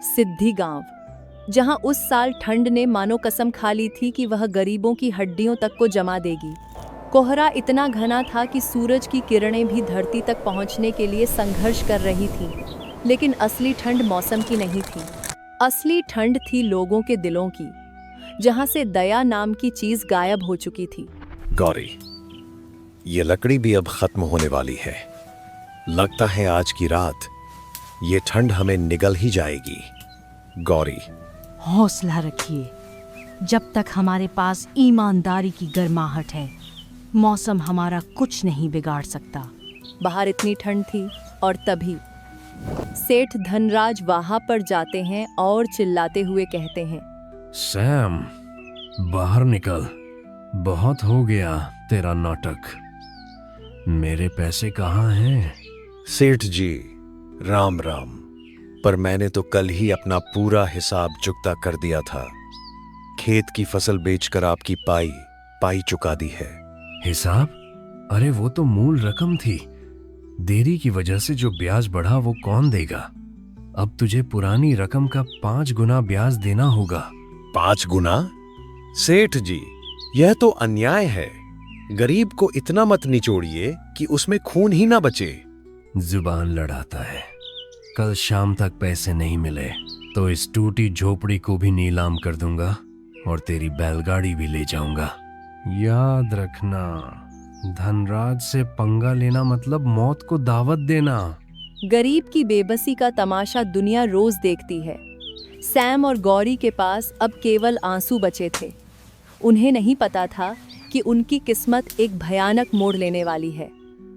सिद्धि गांव, जहां उस साल ठंड ने मानो कसम खा ली थी कि वह गरीबों की हड्डियों तक को जमा देगी। कोहरा इतना घना था कि सूरज की किरणें भी धरती तक पहुंचने के लिए संघर्ष कर रही थीं। लेकिन असली ठंड मौसम की नहीं थी, असली ठंड थी लोगों के दिलों की, जहां से दया नाम की चीज गायब हो चुकी थी। गौरी, ये लकड़ी भी अब खत्म होने वाली है। लगता है आज की रात ये ठंड हमें निगल ही जाएगी। गौरी, हौसला रखिए, जब तक हमारे पास ईमानदारी की गर्माहट है, मौसम हमारा कुछ नहीं बिगाड़ सकता। बाहर इतनी ठंड थी और तभी सेठ धनराज वहां पर जाते हैं और चिल्लाते हुए कहते हैं, सैम, बाहर निकल, बहुत हो गया तेरा नाटक। मेरे पैसे कहाँ हैं? सेठ जी, राम राम। पर मैंने तो कल ही अपना पूरा हिसाब चुकता कर दिया था। खेत की फसल बेचकर आपकी पाई चुका दी है। हिसाब? अरे वो तो मूल रकम थी। देरी की वजह से जो ब्याज बढ़ा वो कौन देगा? अब तुझे पुरानी रकम का 5 गुना ब्याज देना होगा। 5 गुना? सेठ जी, यह तो अन्याय है। गरीब को इतना मत निचोड़िए कि उसमें खून ही ना बचे। जुबान लड़ाता है। कल शाम तक पैसे नहीं मिले तो इस टूटी झोपड़ी को भी नीलाम कर दूंगा और तेरी बैलगाड़ी भी ले जाऊंगा। याद रखना, धनराज से पंगा लेना मतलब मौत को दावत देना। गरीब की बेबसी का तमाशा दुनिया रोज देखती है। सैम और गौरी के पास अब केवल आंसू बचे थे। उन्हें नहीं पता था कि उनकी किस्मत एक भयानक मोड़ लेने वाली है।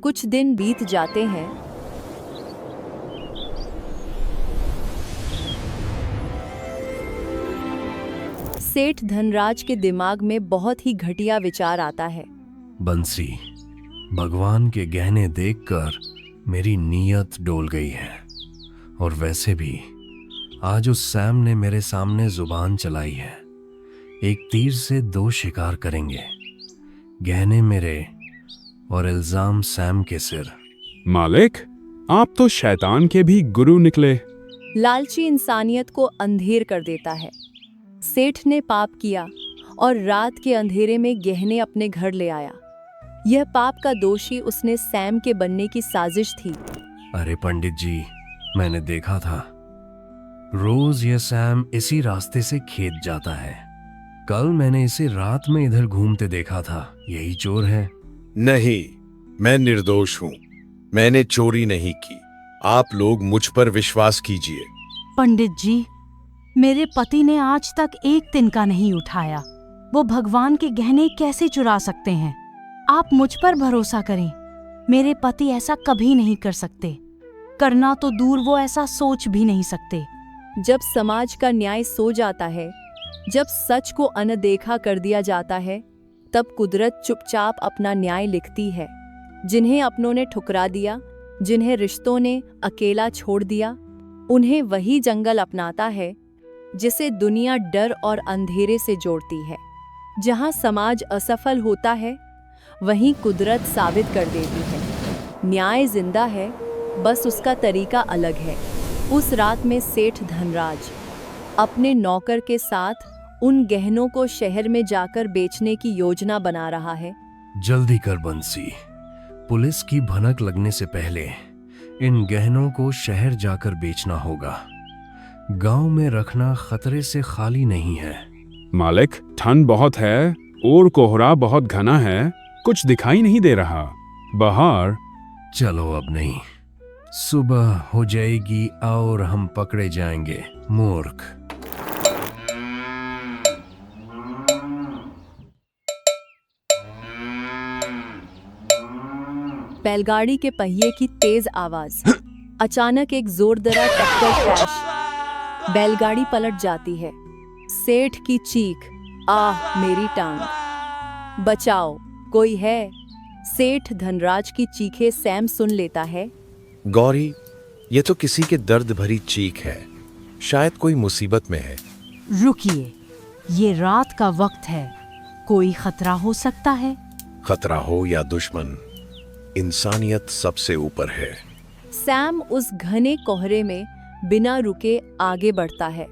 कुछ दिन बीत जाते हैं। सेठ धनराज के दिमाग में बहुत ही घटिया विचार आता है। बंसी, भगवान के गहने देखकर मेरी नीयत डोल गई है। और वैसे भी आज उस सैम ने मेरे सामने जुबान चलाई है। एक तीर से 2 शिकार करेंगे, गहने मेरे और इल्जाम सैम के सिर। मालिक, आप तो शैतान के भी गुरु निकले। लालची इंसानियत को अंधेर कर देता है। सेठ ने पाप किया और रात के अंधेरे में गहने अपने घर ले आया। यह पाप का दोषी उसने सैम के बनने की साजिश थी। अरे पंडित जी, मैंने देखा था, रोज ये सैम इसी रास्ते से खेत जाता है। कल मैंने इसे रात में इधर घूमते देखा था। यही चोर है? नहीं, मैं निर्दोष हूं। मैंने चोरी नहीं की। आप लोग मुझ पर विश्वास कीजिए। पंडित जी, मेरे पति ने आज तक एक तिनका नहीं उठाया। वो भगवान के गहने कैसे चुरा सकते हैं? आप मुझ पर भरोसा करें। मेरे पति ऐसा कभी नहीं कर सकते। करना तो दूर, वो ऐसा सोच भी नहीं सकते। जब समाज का न्याय सो जाता है, जब सच को अनदेखा कर दिया जाता है, तब कुदरत चुपचाप अपना न्याय लिखती है। जिन्हें अपनों ने ठुकरा दिया, जिन्हें रिश्तों ने अकेला छोड़ दिया, उन्हें वही जंगल अपनाता है जिसे दुनिया डर और अंधेरे से जोड़ती है। जहां समाज असफल होता है, वहीं कुदरत साबित कर देती है न्याय जिंदा है, बस उसका तरीका अलग है। उस रात में सेठ धनराज अपने नौकर के साथ उन गहनों को शहर में जाकर बेचने की योजना बना रहा है। जल्दी कर बंसी, पुलिस की भनक लगने से पहले इन गहनों को शहर जाकर बेचना होगा। गांव में रखना खतरे से खाली नहीं है। मालिक, ठंड बहुत है और कोहरा बहुत घना है, कुछ दिखाई नहीं दे रहा बाहर। चलो अब नहीं, सुबह हो जाएगी और हम पकड़े जाएंगे। मूर्ख। बैलगाड़ी के पहिए की तेज आवाज, अचानक एक जोरदार टक्कर क्रैश, बैलगाड़ी पलट जाती है। सेठ की चीख, आह मेरी टांग, बचाओ, कोई है? सेठ धनराज की चीखें सैम सुन लेता है। गौरी, ये तो किसी के दर्द भरी चीख है। शायद कोई मुसीबत में है। रुकिए, ये रात का वक्त है, कोई खतरा हो सकता है। खतरा हो या दुश्मन, इंसानियत सबसे ऊपर है। सैम उस घने कोहरे में बिना रुके आगे बढ़ता है।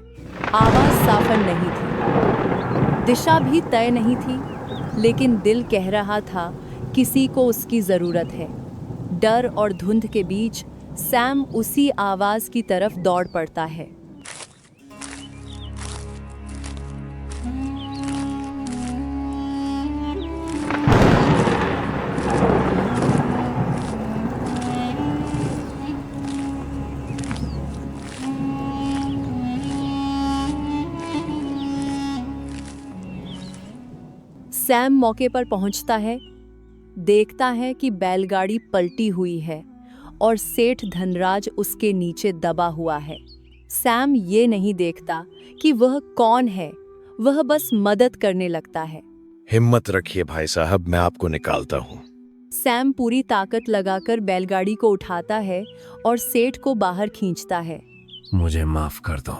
आवाज साफर नहीं थी, दिशा भी तय नहीं थी, लेकिन दिल कह रहा था किसी को उसकी जरूरत है। डर और धुंध के बीच सैम उसी आवाज की तरफ दौड़ पड़ता है। सैम मौके पर पहुंचता है, देखता है कि बैलगाड़ी पलटी हुई है और सेठ धनराज उसके नीचे दबा हुआ है। सैम ये नहीं देखता कि वह कौन है, वह बस मदद करने लगता है। हिम्मत रखिए भाई साहब, मैं आपको निकालता हूँ। सैम पूरी ताकत लगाकर बैलगाड़ी को उठाता है और सेठ को बाहर खींचता है। मुझे माफ कर दो,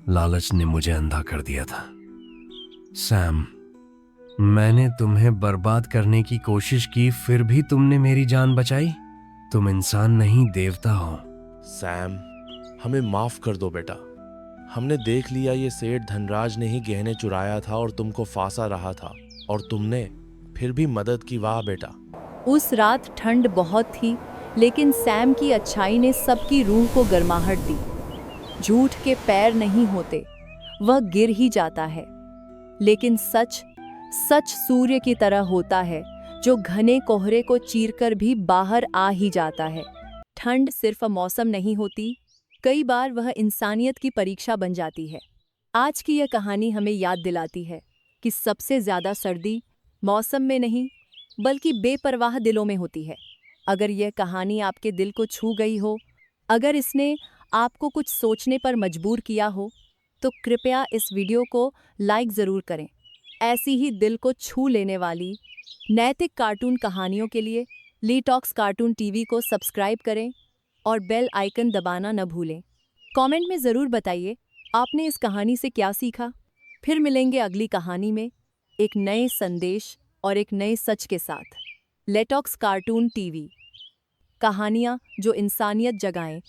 लालच ने मुझे अंधा कर दिया था। सैम, मैंने तुम्हें बर्बाद करने की कोशिश की, फिर भी तुमने मेरी जान बचाई। तुम इंसान नहीं, देवता हो। सैम, हमें माफ कर दो बेटा। हमने देख लिया ये सेठ धनराज ने ही गहने चुराया था और तुमको फांसा रहा था, और तुमने फिर भी मदद की। वाह बेटा। उस रात ठंड बहुत थी, लेकिन सैम की अच्छाई ने सबकी रूह को गर्माहट दी। झूठ के पैर नहीं होते, वह गिर ही जाता है, लेकिन सच सूर्य की तरह होता है, जो घने कोहरे को चीरकर भी बाहर आ ही जाता है। ठंड सिर्फ मौसम नहीं होती, कई बार वह इंसानियत की परीक्षा बन जाती है। आज की यह कहानी हमें याद दिलाती है कि सबसे ज्यादा सर्दी मौसम में नहीं, बल्कि बेपरवाह दिलों में होती है। अगर यह कहानी आपके दिल को छू गई हो, अगर इसने आपको कुछ सोचने पर मजबूर किया हो, तो कृपया इस वीडियो को लाइक ज़रूर करें। ऐसी ही दिल को छू लेने वाली नैतिक कार्टून कहानियों के लिए ली टॉक्स कार्टून टीवी को सब्सक्राइब करें और बेल आइकन दबाना न भूलें। कमेंट में ज़रूर बताइए आपने इस कहानी से क्या सीखा। फिर मिलेंगे अगली कहानी में एक नए संदेश और एक नए सच के साथ। लेटॉक्स कार्टून टीवी, कहानियाँ जो इंसानियत जगाएं।